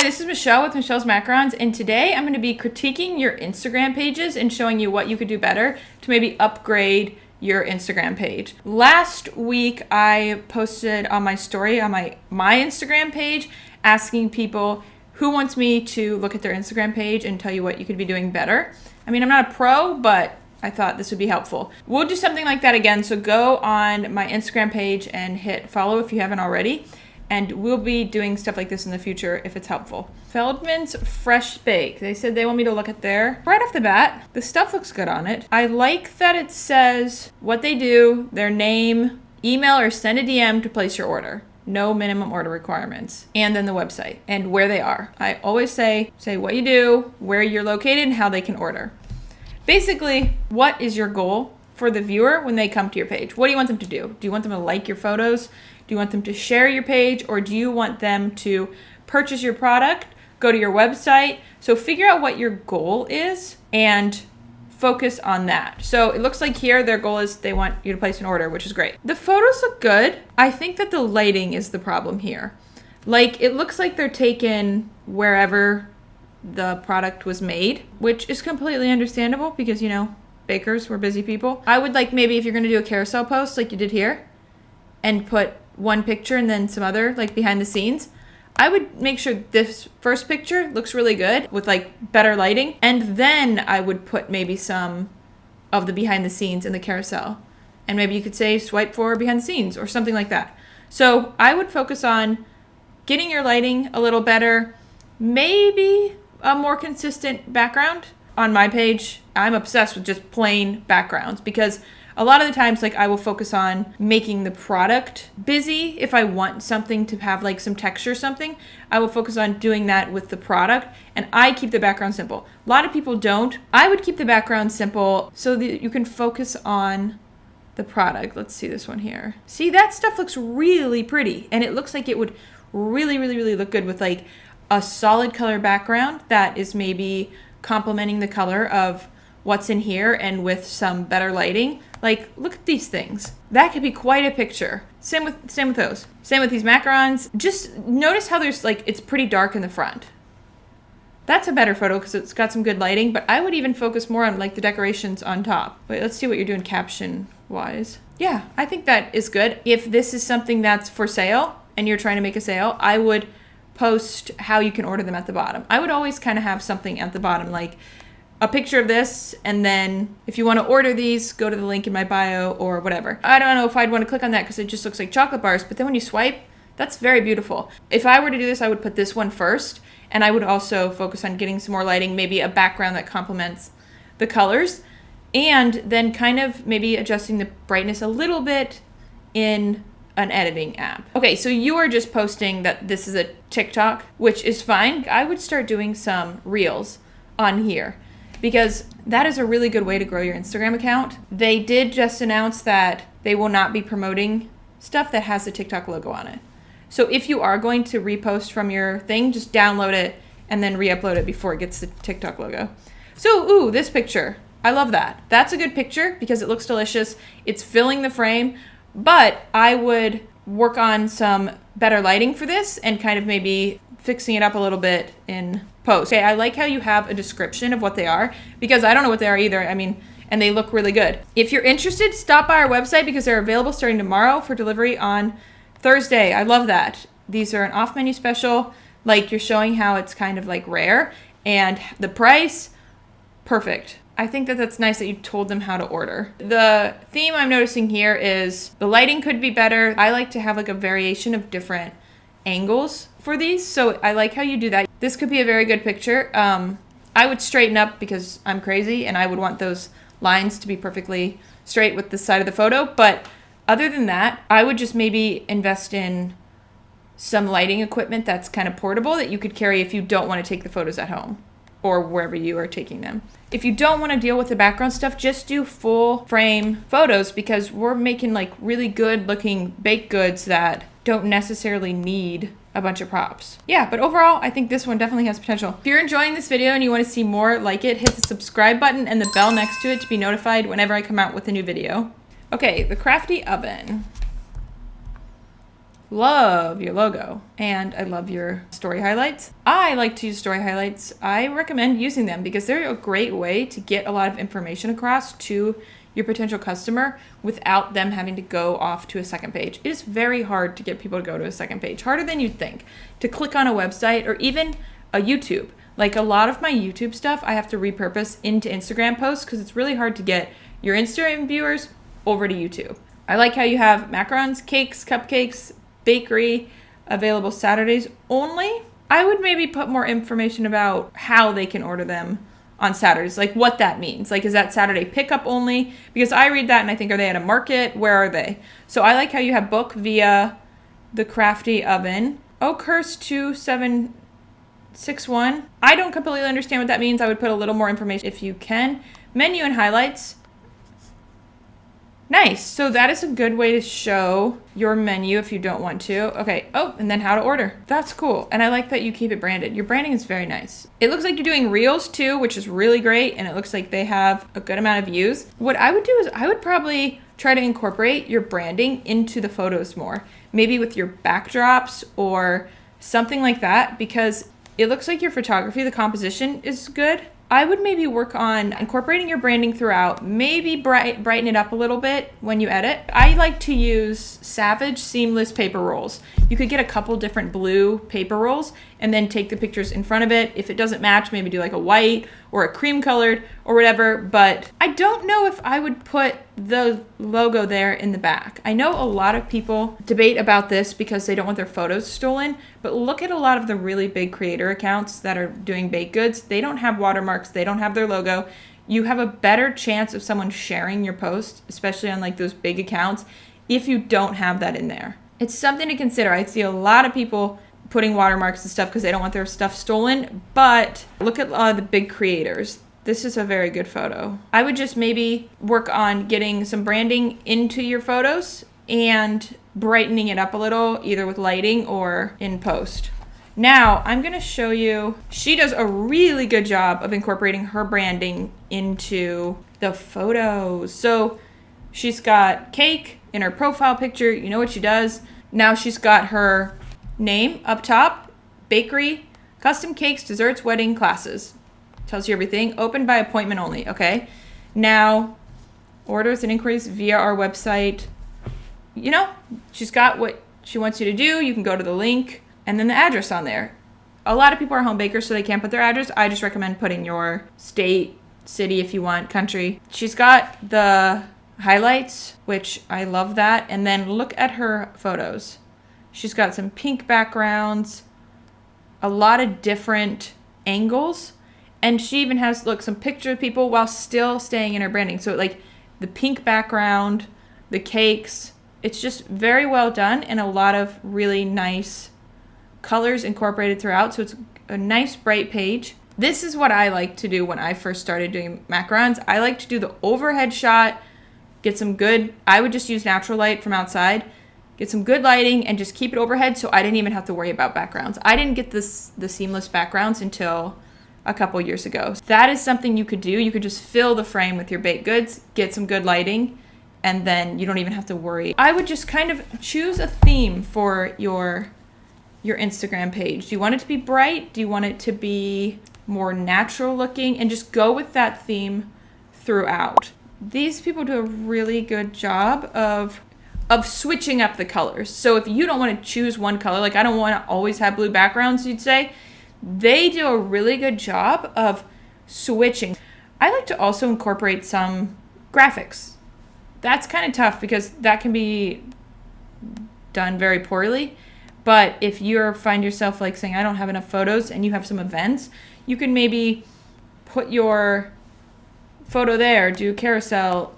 this is Michelle with Michelle's Macarons, and today I'm going to be critiquing your Instagram pages and showing you what you could do better to maybe upgrade your Instagram page. Last week, I posted on my story on my Instagram page asking people who wants me to look at their Instagram page and tell you what you could be doing better. I mean, I'm not a pro, but I thought this would be helpful. We'll do something like that again, so go on my Instagram page and hit follow if you haven't already. And we'll be doing stuff like this in the future if it's helpful. Feldman's Fresh Bake. They said they want me to look at their, right off the bat, the stuff looks good on it. I like that it says what they do, their name, email, or send a DM to place your order. No minimum order requirements. And then the website and where they are. I always say what you do, where you're located, and how they can order. Basically, what is your goal for the viewer when they come to your page? What do you want them to do? Do you want them to like your photos? Do you want them to share your page, or do you want them to purchase your product, go to your website? So figure out what your goal is and focus on that. So it looks like here their goal is they want you to place an order, which is great. The photos look good. I think that the lighting is the problem here. Like, it looks like they're taken wherever the product was made, which is completely understandable because, you know, bakers were busy people. I would like maybe if you're going to do a carousel post like you did here and put one picture and then some other like behind the scenes, I would make sure this first picture looks really good with like better lighting, and then I would put maybe some of the behind the scenes in the carousel, and maybe you could say swipe for behind the scenes or something like that. So I would focus on getting your lighting a little better, maybe a more consistent background. On my page, I'm obsessed with just plain backgrounds because a lot of the times, like, I will focus on making the product busy. If I want something to have like some texture or something, I will focus on doing that with the product, and I keep the background simple. A lot of people don't. I would keep the background simple so that you can focus on the product. Let's see this one here. See, that stuff looks really pretty, and it looks like it would really, really, really look good with like a solid color background that is maybe complementing the color of what's in here and with some better lighting. Like, look at these things. That could be quite a picture. Same with those. Same with these macarons. Just notice how there's like, it's pretty dark in the front. That's a better photo because it's got some good lighting, but I would even focus more on like the decorations on top. Wait, let's see what you're doing caption wise. Yeah, I think that is good. If this is something that's for sale and you're trying to make a sale, I would post how you can order them at the bottom. I would always kind of have something at the bottom, like a picture of this, and then if you want to order these, go to the link in my bio or whatever. I don't know if I'd want to click on that because it just looks like chocolate bars, but then when you swipe, that's very beautiful. If I were to do this, I would put this one first, and I would also focus on getting some more lighting, maybe a background that complements the colors, and then kind of maybe adjusting the brightness a little bit in an editing app. Okay, so you are just posting that this is a TikTok, which is fine. I would start doing some reels on here, because that is a really good way to grow your Instagram account. They did just announce that they will not be promoting stuff that has the TikTok logo on it. So if you are going to repost from your thing, just download it and then re-upload it before it gets the TikTok logo. So, ooh, this picture. I love that. That's a good picture because it looks delicious. It's filling the frame, but I would work on some better lighting for this and kind of maybe fixing it up a little bit in post. Okay, I like how you have a description of what they are because I don't know what they are either. I mean, and they look really good. If you're interested, stop by our website because they're available starting tomorrow for delivery on Thursday. I love that. These are an off-menu special. Like, you're showing how it's kind of like rare, and the price, perfect. I think that that's nice that you told them how to order. The theme I'm noticing here is the lighting could be better. I like to have like a variation of different angles for these, so I like how you do that. This could be a very good picture. I would straighten up because I'm crazy and I would want those lines to be perfectly straight with the side of the photo, but other than that, I would just maybe invest in some lighting equipment that's kind of portable that you could carry if you don't want to take the photos at home or wherever you are taking them. If you don't want to deal with the background stuff, just do full frame photos because we're making like really good looking baked goods that don't necessarily need a bunch of props. Yeah, but overall, I think this one definitely has potential. If you're enjoying this video and you want to see more like it, hit the subscribe button and the bell next to it to be notified whenever I come out with a new video. Okay, the crafty oven. Love your logo. And I love your story highlights. I like to use story highlights. I recommend using them because they're a great way to get a lot of information across to your potential customer without them having to go off to a second page. It is very hard to get people to go to a second page, harder than you'd think, to click on a website or even a YouTube. Like a lot of my YouTube stuff, I have to repurpose into Instagram posts because it's really hard to get your Instagram viewers over to YouTube. I like how you have macarons, cakes, cupcakes, bakery, available Saturdays only. I would maybe put more information about how they can order them on Saturdays, like what that means. Like, is that Saturday pickup only? Because I read that and I think, are they at a market? Where are they? So I like how you have book via the Crafty Oven. Oakhurst 2761. I don't completely understand what that means. I would put a little more information if you can. Menu and highlights. Nice. So that is a good way to show your menu if you don't want to. Okay. Oh, and then how to order. That's cool. And I like that you keep it branded. Your branding is very nice. It looks like you're doing reels too, which is really great. And it looks like they have a good amount of views. What I would do is I would probably try to incorporate your branding into the photos more. Maybe with your backdrops or something like that, because it looks like your photography, the composition is good. I would maybe work on incorporating your branding throughout, maybe brighten it up a little bit when you edit. I like to use Savage seamless paper rolls. You could get a couple different blue paper rolls and then take the pictures in front of it. If it doesn't match, maybe do like a white or a cream colored or whatever. But I don't know if I would put the logo there in the back. I know a lot of people debate about this because they don't want their photos stolen, but look at a lot of the really big creator accounts that are doing baked goods. They don't have watermarks. They don't have their logo. You have a better chance of someone sharing your post, especially on like those big accounts, if you don't have that in there. It's something to consider. I see a lot of people putting watermarks and stuff because they don't want their stuff stolen, but look at a lot of the big creators. This is a very good photo. I would just maybe work on getting some branding into your photos and brightening it up a little, either with lighting or in post. Now, I'm going to show you, she does a really good job of incorporating her branding into the photos. So she's got cake in her profile picture. You know what she does. Now she's got her name up top, bakery, custom cakes, desserts, wedding, classes. Tells you everything. Open by appointment only. Okay. Now, orders and inquiries via our website. You know, she's got what she wants you to do. You can go to the link and then the address on there. A lot of people are home bakers, so they can't put their address. I just recommend putting your state, city if you want, country. She's got the highlights, which I love that. And then look at her photos. She's got some pink backgrounds, a lot of different angles. And she even has, look, some picture of people while still staying in her branding. So like the pink background, the cakes, it's just very well done and a lot of really nice colors incorporated throughout. So it's a nice bright page. This is what I like to do when I first started doing macarons. I like to do the overhead shot, get some good, I would just use natural light from outside, get some good lighting and just keep it overhead so I didn't even have to worry about backgrounds. I didn't get the seamless backgrounds until a couple years ago. That is something you could do. You could just fill the frame with your baked goods, get some good lighting, and then you don't even have to worry. I would just kind of choose a theme for your Instagram page. Do you want it to be bright? Do you want it to be more natural looking? And just go with that theme throughout. These people do a really good job of switching up the colors. So if you don't want to choose one color, like I don't want to always have blue backgrounds, you'd say, they do a really good job of switching. I like to also incorporate some graphics. That's kind of tough because that can be done very poorly. But if you find yourself like saying, I don't have enough photos and you have some events, you can maybe put your photo there, do a carousel,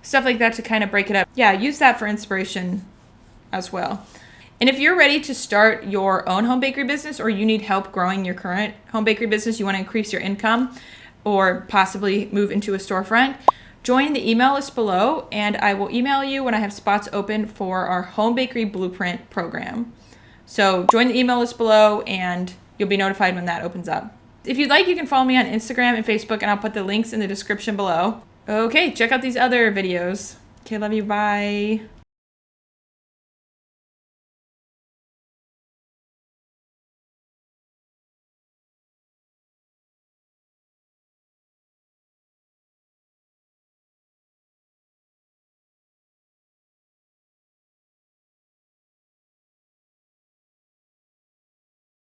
stuff like that to kind of break it up. Yeah, use that for inspiration as well. And if you're ready to start your own home bakery business or you need help growing your current home bakery business, you want to increase your income or possibly move into a storefront, join the email list below and I will email you when I have spots open for our home bakery blueprint program. So join the email list below and you'll be notified when that opens up. If you'd like, you can follow me on Instagram and Facebook and I'll put the links in the description below. Okay, check out these other videos. Okay, love you, bye.